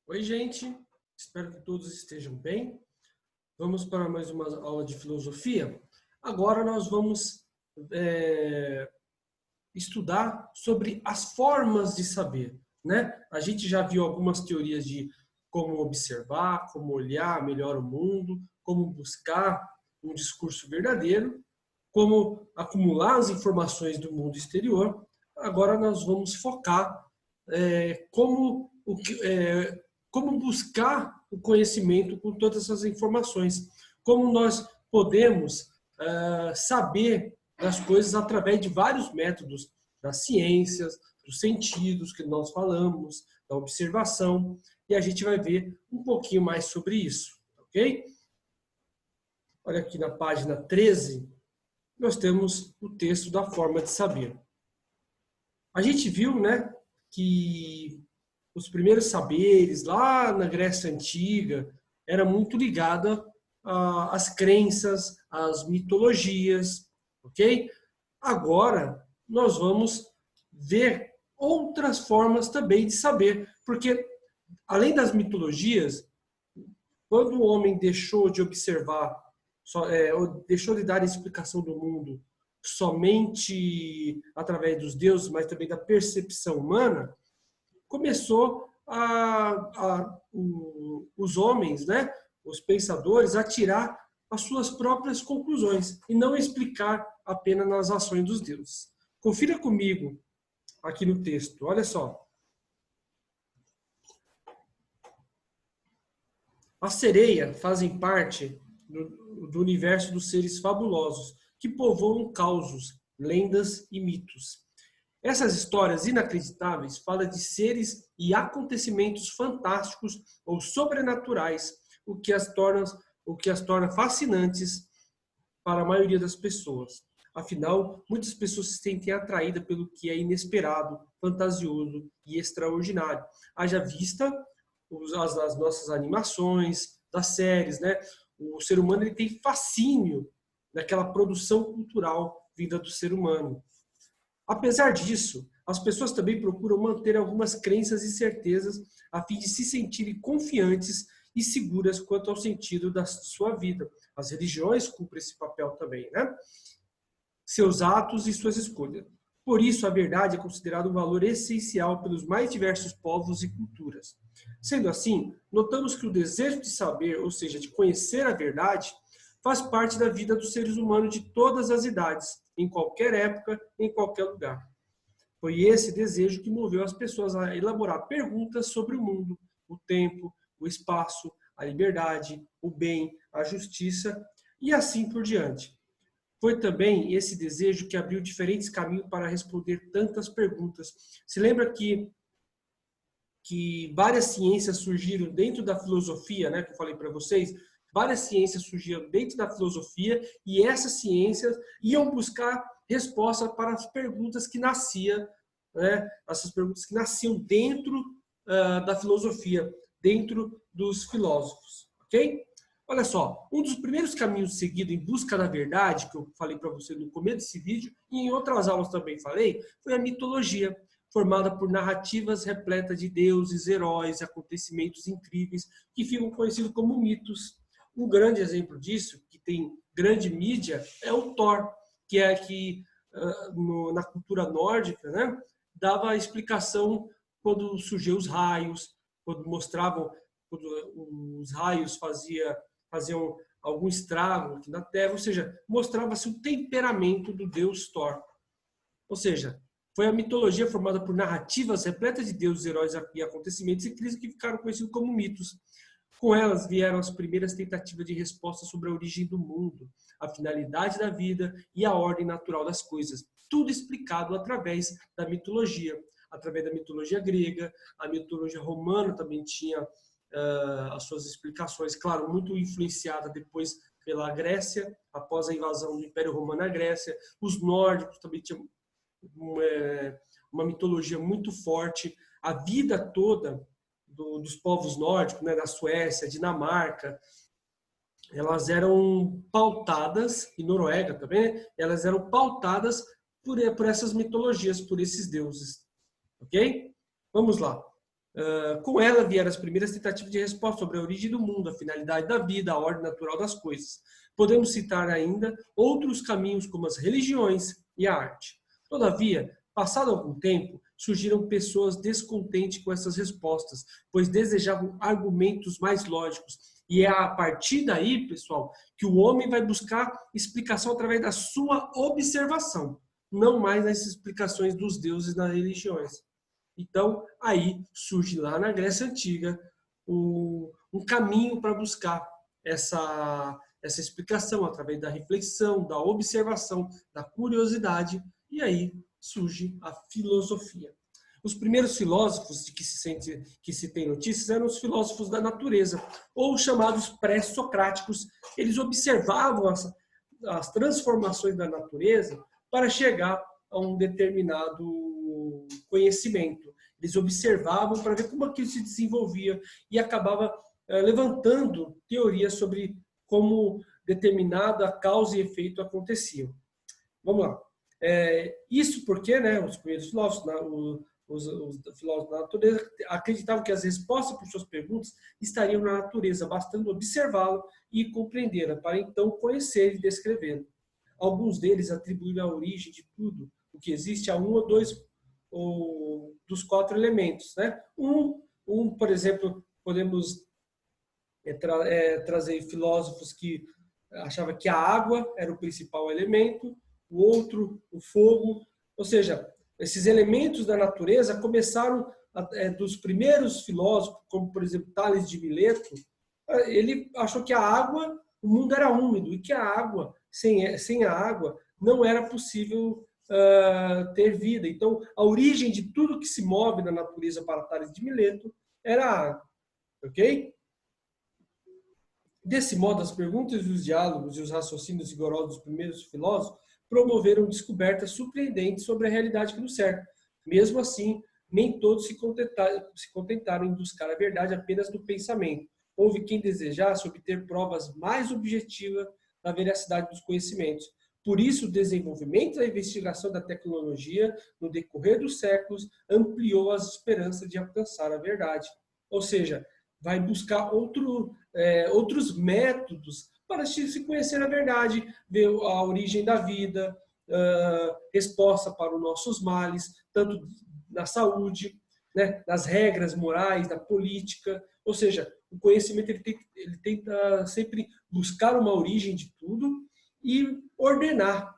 Oi, gente. Espero que todos estejam bem. Vamos para mais uma aula de filosofia. Agora nós vamos estudar sobre as formas de saber, né? A gente já viu algumas teorias de como observar, como olhar melhor o mundo, como buscar um discurso verdadeiro, como acumular as informações do mundo exterior. Agora nós vamos focar como como buscar o conhecimento com todas essas informações, como nós podemos saber das coisas através de vários métodos, das ciências, dos sentidos que nós falamos, da observação, e a gente vai ver um pouquinho mais sobre isso, ok? Olha aqui na página 13, nós temos o texto da forma de saber. A gente viu, né, que os primeiros saberes lá na Grécia Antiga era muito ligada às crenças, às mitologias, ok? Agora nós vamos ver outras formas também de saber, porque além das mitologias, quando o homem deixou de observar, deixou de dar a explicação do mundo somente através dos deuses, mas também da percepção humana, começou os homens, né, os pensadores, a tirar as suas próprias conclusões e não explicar apenas nas ações dos deuses. Confira comigo aqui no texto, olha só. As sereias fazem parte do universo dos seres fabulosos que povoam causos, lendas e mitos. Essas histórias inacreditáveis falam de seres e acontecimentos fantásticos ou sobrenaturais, o que as torna fascinantes para a maioria das pessoas. Afinal, muitas pessoas se sentem atraídas pelo que é inesperado, fantasioso e extraordinário. Haja vista as nossas animações, das séries, né? O ser humano ele tem fascínio naquela produção cultural vinda do ser humano. Apesar disso, as pessoas também procuram manter algumas crenças e certezas a fim de se sentirem confiantes e seguras quanto ao sentido da sua vida. As religiões cumprem esse papel também, né? Seus atos e suas escolhas. Por isso, a verdade é considerada um valor essencial pelos mais diversos povos e culturas. Sendo assim, notamos que o desejo de saber, ou seja, de conhecer a verdade, faz parte da vida dos seres humanos de todas as idades, em qualquer época, em qualquer lugar. Foi esse desejo que moveu as pessoas a elaborar perguntas sobre o mundo, o tempo, o espaço, a liberdade, o bem, a justiça e assim por diante. Foi também esse desejo que abriu diferentes caminhos para responder tantas perguntas. Se lembra que várias ciências surgiram dentro da filosofia, né, que eu falei para vocês? Várias ciências surgiram dentro da filosofia e essas ciências iam buscar resposta para as perguntas que nasciam, né, essas perguntas que nasciam dentro da filosofia, dentro dos filósofos, ok? Olha só, um dos primeiros caminhos seguidos em busca da verdade, que eu falei para você no começo desse vídeo, e em outras aulas também falei, foi a mitologia, formada por narrativas repletas de deuses, heróis, acontecimentos incríveis, que ficam conhecidos como mitos. Um grande exemplo disso, que tem grande mídia, é o Thor, que é que na cultura nórdica, né, dava a explicação quando surgiam os raios, quando mostravam quando os raios faziam algum estrago aqui na Terra, ou seja, mostrava-se o temperamento do deus Thor. Ou seja, foi a mitologia formada por narrativas repletas de deuses, heróis e acontecimentos incríveis que ficaram conhecidos como mitos. Com elas vieram as primeiras tentativas de resposta sobre a origem do mundo, a finalidade da vida e a ordem natural das coisas. Tudo explicado através da mitologia. Através da mitologia grega, a mitologia romana também tinha as suas explicações, claro, muito influenciada depois pela Grécia, após a invasão do Império Romano à Grécia. Os nórdicos também tinham uma mitologia muito forte. A vida toda dos povos nórdicos, né, da Suécia, Dinamarca, elas eram pautadas, e Noruega também, elas eram pautadas por essas mitologias, por esses deuses. Ok? Vamos lá. Com ela vieram as primeiras tentativas de resposta sobre a origem do mundo, a finalidade da vida, a ordem natural das coisas. Podemos citar ainda outros caminhos como as religiões e a arte. Todavia, passado algum tempo, surgiram pessoas descontentes com essas respostas, pois desejavam argumentos mais lógicos. E é a partir daí, pessoal, que o homem vai buscar explicação através da sua observação, não mais nas explicações dos deuses das religiões. Então, aí surge lá na Grécia Antiga um caminho para buscar essa explicação através da reflexão, da observação, da curiosidade, e aí surge a filosofia. Os primeiros filósofos de que se tem notícias eram os filósofos da natureza, ou chamados pré-socráticos. Eles observavam as transformações da natureza para chegar a um determinado conhecimento. Eles observavam para ver como aquilo se desenvolvia e acabava levantando teorias sobre como determinada causa e efeito aconteciam. Vamos lá. Isso porque, né, os primeiros filósofos, os filósofos da natureza, acreditavam que as respostas para suas perguntas estariam na natureza, bastando observá-la e compreendê-la, para então conhecer e descrevê-la. Alguns deles atribuíram a origem de tudo o que existe a um ou dois dos 4 elementos, né? Por exemplo, podemos trazer filósofos que achavam que a água era o principal elemento, o outro, o fogo. Ou seja, esses elementos da natureza começaram dos primeiros filósofos, como, por exemplo, Tales de Mileto. Ele achou que a água, o mundo era úmido e que a água, sem a água, não era possível ter vida. Então, a origem de tudo que se move na natureza para Tales de Mileto era a água. Ok? Desse modo, as perguntas, os diálogos e os raciocínios rigorosos dos primeiros filósofos promoveram descobertas surpreendentes sobre a realidade que nos cerca. Mesmo assim, nem todos se contentaram em buscar a verdade apenas no pensamento. Houve quem desejasse obter provas mais objetivas da veracidade dos conhecimentos. Por isso, o desenvolvimento da investigação da tecnologia, no decorrer dos séculos, ampliou as esperanças de alcançar a verdade. Ou seja, vai buscar outros métodos para se conhecer a verdade, ver a origem da vida, resposta para os nossos males, tanto na saúde, né, nas regras morais, da política. Ou seja, o conhecimento ele tenta sempre buscar uma origem de tudo e ordenar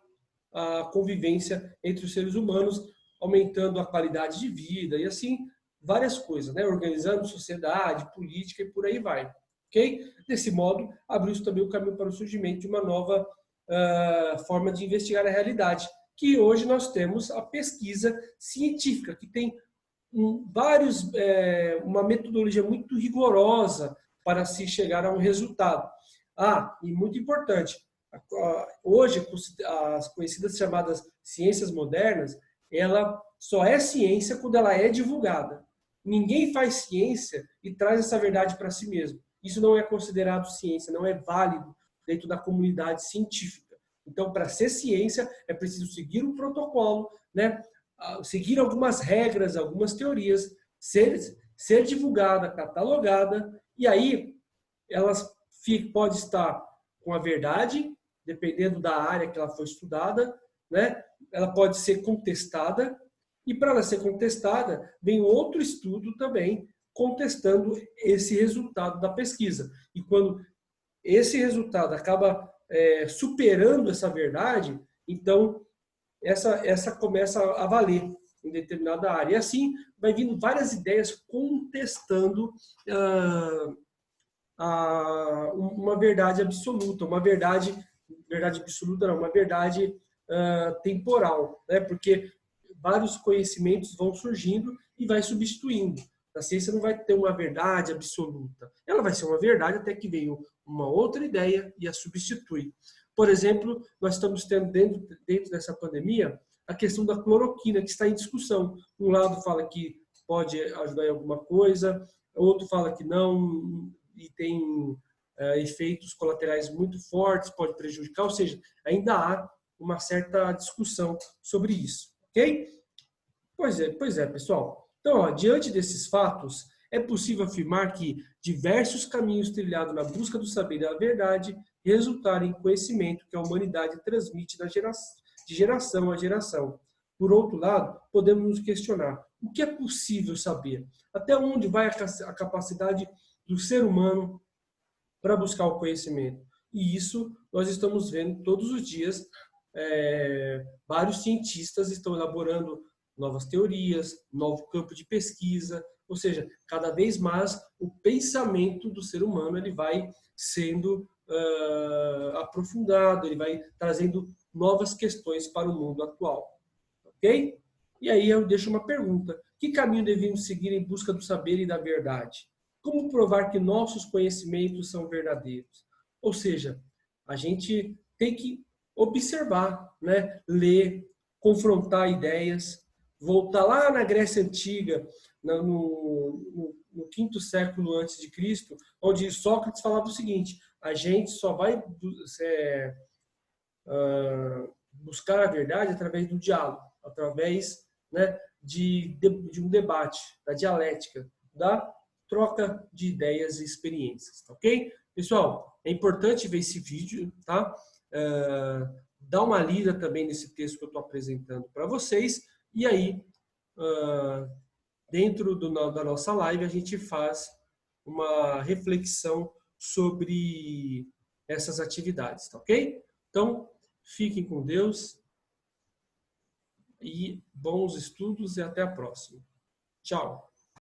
a convivência entre os seres humanos, aumentando a qualidade de vida e assim várias coisas, né? Organizando sociedade, política e por aí vai. Okay? Desse modo, abriu-se também o caminho para o surgimento de uma nova forma de investigar a realidade, que hoje nós temos a pesquisa científica, que tem uma metodologia muito rigorosa para se chegar a um resultado. E muito importante, hoje as conhecidas chamadas ciências modernas, ela só é ciência quando ela é divulgada. Ninguém faz ciência e traz essa verdade para si mesmo. Isso não é considerado ciência, não é válido dentro da comunidade científica. Então, para ser ciência, é preciso seguir um protocolo, né? Seguir algumas regras, algumas teorias, ser divulgada, catalogada, e aí elas pode estar com a verdade, dependendo da área que ela foi estudada, né? Ela pode ser contestada, e para ela ser contestada, vem outro estudo também contestando esse resultado da pesquisa. E quando esse resultado acaba superando essa verdade, então essa começa a valer em determinada área. E assim vai vindo várias ideias contestando uma verdade absoluta, uma verdade absoluta não, uma verdade temporal, né? Porque vários conhecimentos vão surgindo e vai substituindo. A ciência não vai ter uma verdade absoluta. Ela vai ser uma verdade até que veio uma outra ideia e a substitui. Por exemplo, nós estamos tendo dentro dessa pandemia a questão da cloroquina, que está em discussão. Um lado fala que pode ajudar em alguma coisa, outro fala que não, e tem efeitos colaterais muito fortes, pode prejudicar, ou seja, ainda há uma certa discussão sobre isso. Ok? Pois é, pessoal. Então, ó, diante desses fatos, é possível afirmar que diversos caminhos trilhados na busca do saber e da verdade resultaram em conhecimento que a humanidade transmite de geração a geração. Por outro lado, podemos nos questionar: o que é possível saber? Até onde vai a capacidade do ser humano para buscar o conhecimento? E isso nós estamos vendo todos os dias. Vários cientistas estão elaborando novas teorias, novo campo de pesquisa, ou seja, cada vez mais o pensamento do ser humano ele vai sendo aprofundado, ele vai trazendo novas questões para o mundo atual. Ok? E aí eu deixo uma pergunta: que caminho devemos seguir em busca do saber e da verdade? Como provar que nossos conhecimentos são verdadeiros? Ou seja, a gente tem que observar, né? Ler, confrontar ideias, voltar lá na Grécia Antiga, no quinto século antes de Cristo, onde Sócrates falava o seguinte: a gente só vai buscar a verdade através do diálogo, através, né, de um debate, da dialética, da troca de ideias e experiências, tá ok? Pessoal, é importante ver esse vídeo, tá? Dá uma lida também nesse texto que eu estou apresentando para vocês, e aí, dentro da nossa live, a gente faz uma reflexão sobre essas atividades, tá ok? Então, fiquem com Deus e bons estudos e até a próxima. Tchau!